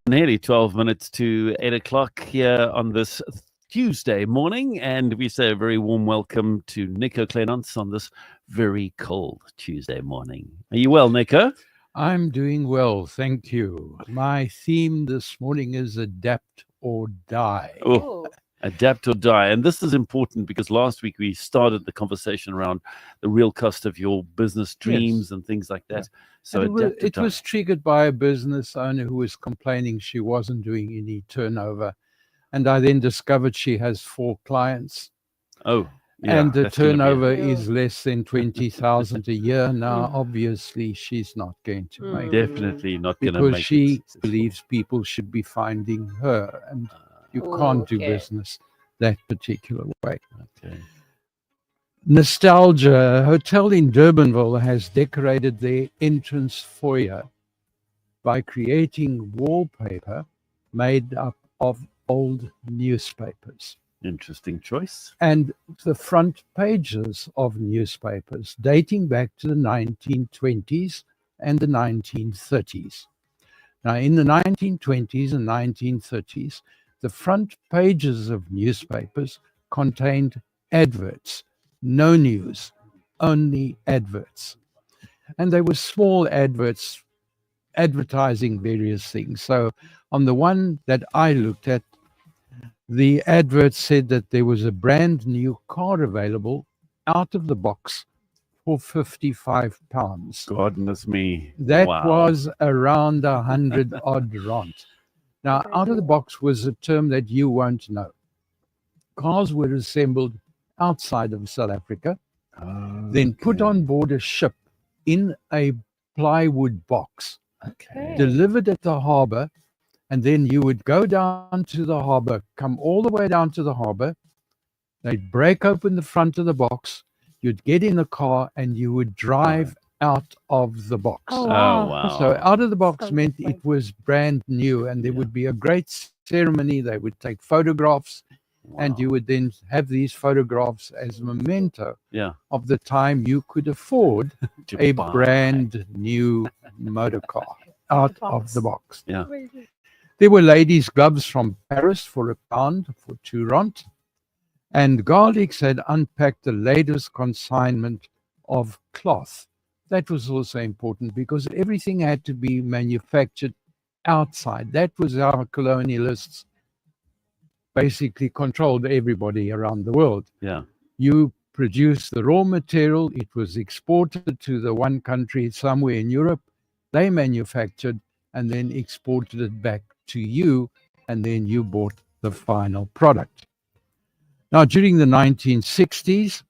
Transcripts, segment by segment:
Nearly 12 minutes to 8 o'clock here on this Tuesday morning, and we say a very warm welcome to Nico Kleynhans on this very cold Tuesday morning. Are you well, Nico? I'm doing well, thank you. My theme this morning is adapt or die. Oh, adapt or die. And this is important because last week we started the conversation around the real cost of your business dreams and things like that. So it was triggered by a business owner who was complaining she wasn't doing any turnover. And I then discovered she has 4 clients. Oh, yeah, and the turnover is less than 20,000 a year. Now, obviously, she's not going to make it. Definitely not going to make it. Because she believes people should be finding her, and you can't do business that particular way. Okay. Nostalgia. A hotel in Durbanville has decorated their entrance foyer by creating wallpaper made up of old newspapers. Interesting choice. And the front pages of newspapers dating back to the 1920s and the 1930s. Now, in the 1920s and 1930s, the front pages of newspapers contained adverts, no news, only adverts. And they were small adverts advertising various things. So on the one that I looked at, the advert said that there was a brand new car available out of the box for £55. Goodness me. That was around 100 odd rand. Now, out of the box was a term that you won't know. Cars were assembled outside of South Africa, then put on board a ship in a plywood box, delivered at the harbor, and then you would go down to the harbor, come all the way down to the harbor. They'd break open the front of the box. You'd get in the car and you would drive out of the box. Oh, wow. So out of the box meant it was brand new, and there would be a great ceremony. They would take photographs, and you would then have these photographs as a memento of the time you could afford a brand new motor car out of the box. Yeah. There were ladies' gloves from Paris for £1 for 2 rand. And Garlics had unpacked the latest consignment of cloth. That was also important because everything had to be manufactured outside. That was how colonialists basically controlled everybody around the world. Yeah. You produced the raw material, it was exported to the one country somewhere in Europe. They manufactured and then exported it back to you, and then you bought the final product. Now, during the 1960s,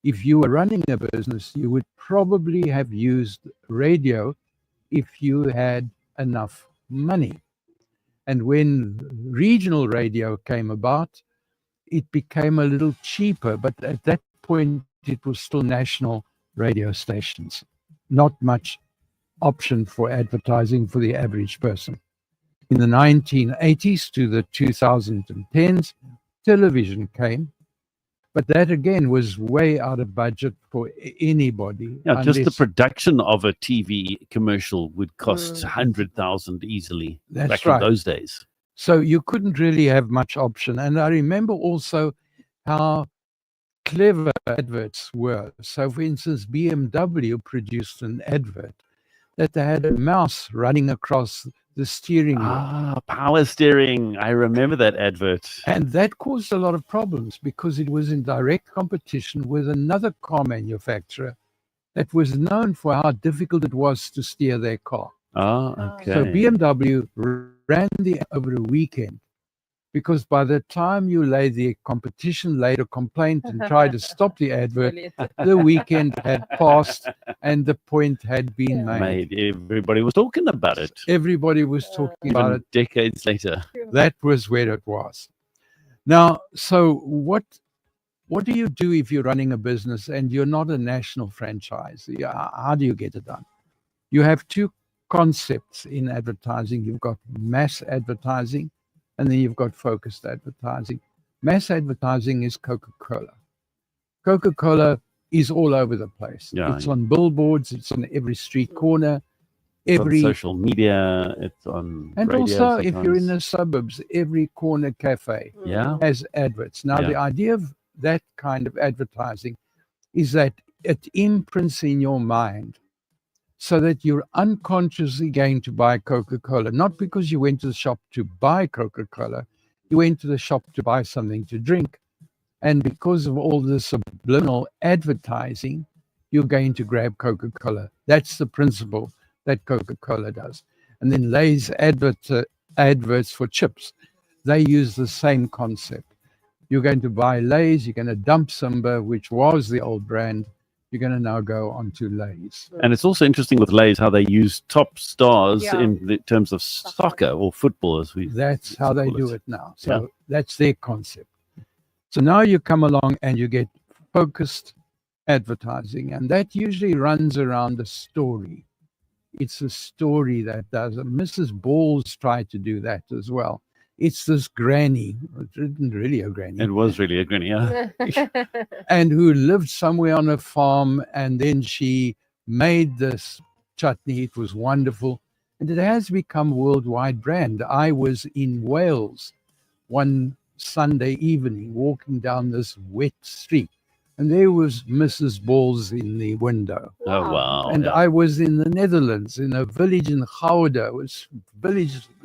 if you were running a business, you would probably have used radio if you had enough money. And when regional radio came about, it became a little cheaper, but at that point, it was still national radio stations. Not much option for advertising for the average person. In the 1980s to the 2010s, television came, but that again was way out of budget for anybody. Yeah, just the production of a TV commercial would cost 100,000 easily back in those days. So you couldn't really have much option. And I remember also how clever adverts were. So, for instance, BMW produced an advert that they had a mouse running across the steering wheel. Power steering. I remember that advert. And that caused a lot of problems because it was in direct competition with another car manufacturer that was known for how difficult it was to steer their car. Okay. So BMW ran over a weekend, because by the time the competition laid a complaint and tried to stop the advert, the weekend had passed and the point had been made. Everybody was talking about it. Everybody was talking about it. Decades later. That was where it was. Now, so what do you do if you're running a business and you're not a national franchise? How do you get it done? You have 2 concepts in advertising. You've got mass advertising, and then you've got focused advertising. Mass advertising is Coca-Cola. Coca-Cola is all over the place. It's on billboards. It's on every street corner. It's on every social media. It's on and radio also if you're in sometimes. the suburbs, every corner cafe Yeah. has adverts. Now, Yeah. the idea of that kind of advertising is that it imprints in your mind so that you're unconsciously going to buy Coca-Cola, not because you went to the shop to buy Coca-Cola, you went to the shop to buy something to drink. And because of all the subliminal advertising, you're going to grab Coca-Cola. That's the principle that Coca-Cola does. And then Lay's adverts for chips, they use the same concept. You're going to buy Lay's, you're going to dump Simba, which was the old brand. You're going to now go onto Lay's. And it's also interesting with Lay's how they use top stars Yeah. in the terms of soccer or football, as we. That's how they call do it. it now. So that's their concept. So now you come along and you get focused advertising, and that usually runs around a story. It's a story that does. And Mrs. Balls tried to do that as well. It's this granny, it isn't really a granny, It was really a grin, yeah. and who lived somewhere on a farm, and then she made this chutney. It was wonderful, and it has become a worldwide brand. I was in Wales one Sunday evening walking down this wet street, and there was Mrs. Balls in the window. Oh, wow. And yeah. I was in the Netherlands, in a village in Gouda,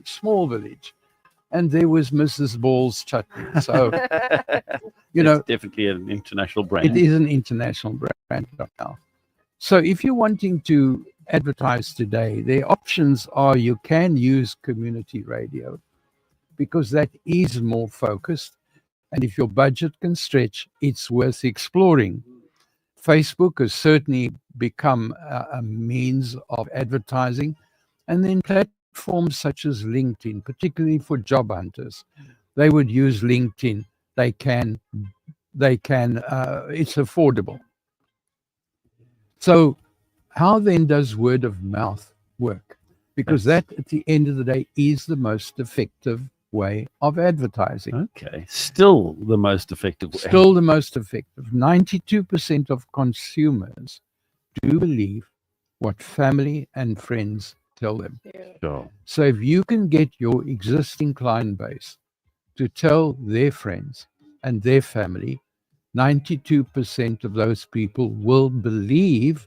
small village, and there was Mrs. Ball's chutney. So, you know, It's definitely an international brand. it is an international brand now. So if you're wanting to advertise today, the options are you can use community radio because that is more focused. And if your budget can stretch, it's worth exploring. Facebook has certainly become a means of advertising. And then platforms such as LinkedIn, particularly for job hunters, they would use LinkedIn. It's affordable. So how then does word of mouth work? Because that, at the end of the day, is the most effective way of advertising. Okay. Still the most effective way. Still the most effective. 92% of consumers do believe what family and friends tell them. Sure. So if you can get your existing client base to tell their friends and their family, 92% of those people will believe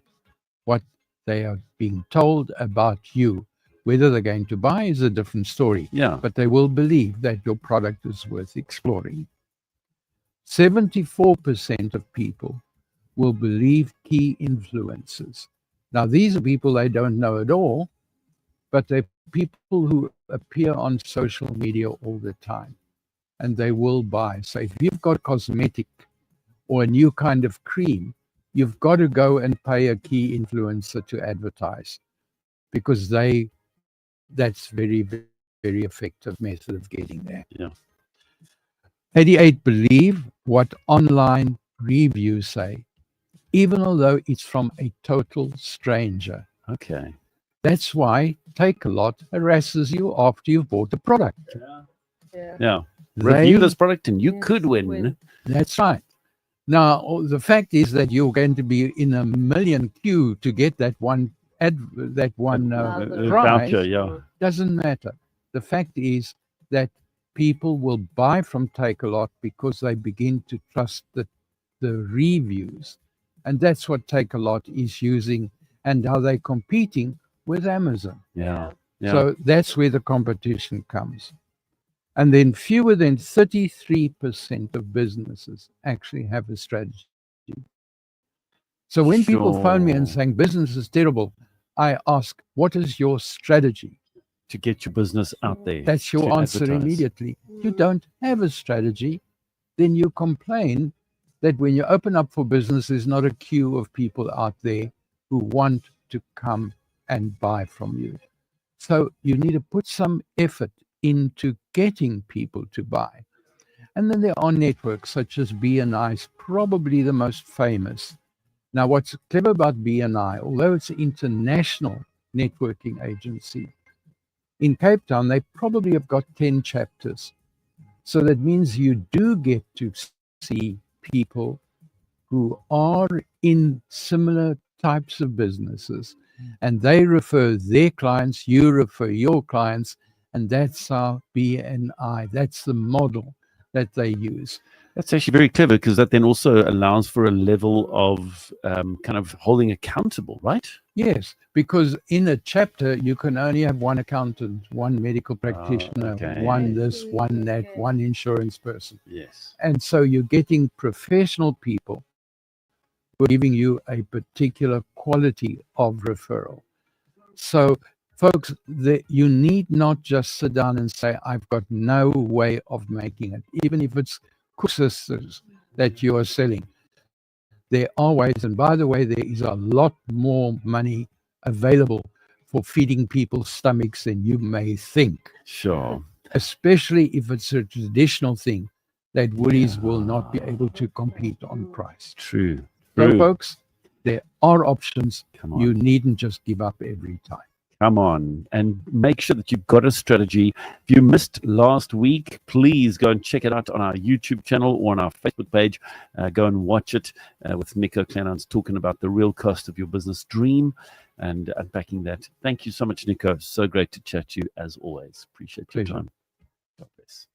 what they are being told about you. Whether they're going to buy is a different story, Yeah. but they will believe that your product is worth exploring. 74% of people will believe key influencers. Now, these are people they don't know at all, but they're people who appear on social media all the time, and they will buy. So if you've got cosmetic or a new kind of cream, you've got to go and pay a key influencer to advertise because that's very, very effective method of getting there. Yeah. 88 believe what online reviews say, even although it's from a total stranger. Okay. That's why Take-A-Lot harasses you after you've bought the product. Yeah. Review They- this product and you could win. That's right. Now, the fact is that you're going to be in a million queue to get that one prize. Voucher, yeah. Doesn't matter. The fact is that people will buy from Take-A-Lot because they begin to trust the reviews. And that's what Take-A-Lot is using and how they're competing with Amazon. Yeah. Yeah. So that's where the competition comes. And then fewer than 33% of businesses actually have a strategy. So when people phone me and Sure. saying business is terrible, I ask, what is your strategy? To get your business out there. That's your to answer advertise. immediately. You don't have a strategy, then you complain that when you open up for business, there's not a queue of people out there who want to come and buy from you. So you need to put some effort into getting people to buy. And then there are networks such as BNI, is probably the most famous. Now, what's clever about BNI, although it's an international networking agency, in Cape Town, they probably have got 10 chapters. So that means you do get to see people who are in similar types of businesses and they refer their clients, you refer your clients, and that's our BNI. That's the model that they use. That's actually very clever, because that then also allows for a level of kind of holding accountable, right? Yes, because in a chapter, you can only have one accountant, one medical practitioner, okay. one this, one that, one insurance person. Yes. And so you're getting professional people who are giving you a particular quality of referral. So, folks, you need not just sit down and say, I've got no way of making it, even if it's cook sisters that you are selling. There are ways, and by the way, there is a lot more money available for feeding people's stomachs than you may think. Sure. Especially if it's a traditional thing that Woolies will not be able to compete on price. True. So, folks, there are options. Come on. You needn't just give up every time. Come on, and make sure that you've got a strategy. If you missed last week, please go and check it out on our YouTube channel or on our Facebook page. Go and watch it with Nico Kleynhans talking about the real cost of your business dream and unpacking that. Thank you so much, Nico. So great to chat to you as always. Appreciate your time. God bless.